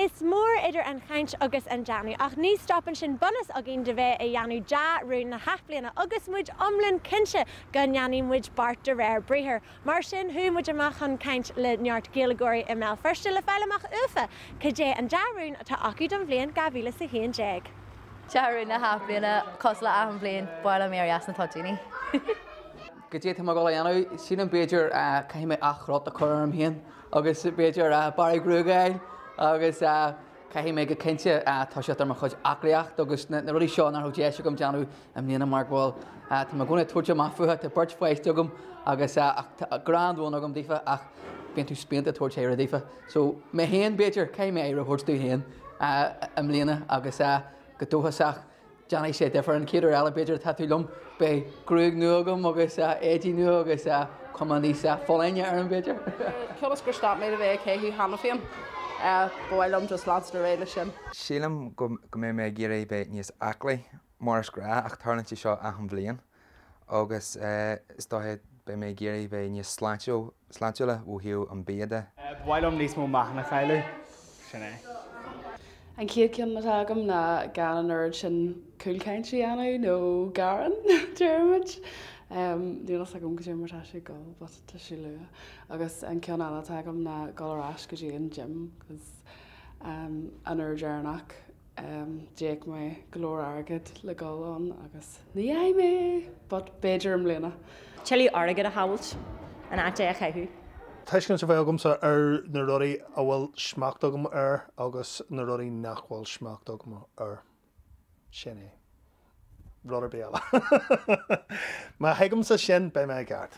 Is mór idir an chaint agus an deanú ach ní stopan sin bonus a gin de bheith a dheanú da rún na hablianna agus muid omlin cinse go neanú muid bart de réir bríthir. Mar sin thu muid amach an chaint le neart Gaeilgeoirí i mé first le feileach ufa cé an darún atá acu don bblion 2016. Darún na hablianna cos le an bblion bail mé as na todíní. Gé tá go leanú sin an béidir caiime achrát a chum híon agus béidir barí grúgail agus caihí mé go cinnte tá sé mar chuid aclaíocht agus na ruí seán ar dé gom deanú am líana mar bháil Tá gona tuairte má futha tá burt foiist tugam agus grandhún agam ddífa ach bíon tú spénta tuairte ar a ddífa. So mé héon béidir caiim mé ar a thuirtú héon am líana agus go dúthasach Johnny sé defar an céidir eile beidir tá tú lom be grúig nuagam agus édí nu agus cumí fólaine ar an beidir. Celas gur stop mé a bheith céú hána féin bhilm just lá do réile sin. Sílam go mé mé ggéir be níos aclaí mar gra ach tarnatí seo a an bblion agus is dóhead be mé ggéir be níos sláúile ó hiú an béide. Bhilm níos mó maithna chaile sinné. An céad cin na agam na gan nerd sin coolcountry anú nó garan Dermid. Dúnas agam go mar sé go tá sí lu agus an cean anna agam na gáráis go dtí an gym gus an dearnach déag mé glór agad le gáán agus ní mé bud béidir am léna. Chilí agad a hailt an áte a chaithú. Teiscin sa bheith agamsa ar na ruí a bhfuil smachtagam ar agus na ruí nachhfuil smachtagam ar sinné. Rudder béala. Má heigam sa sin be mé gart.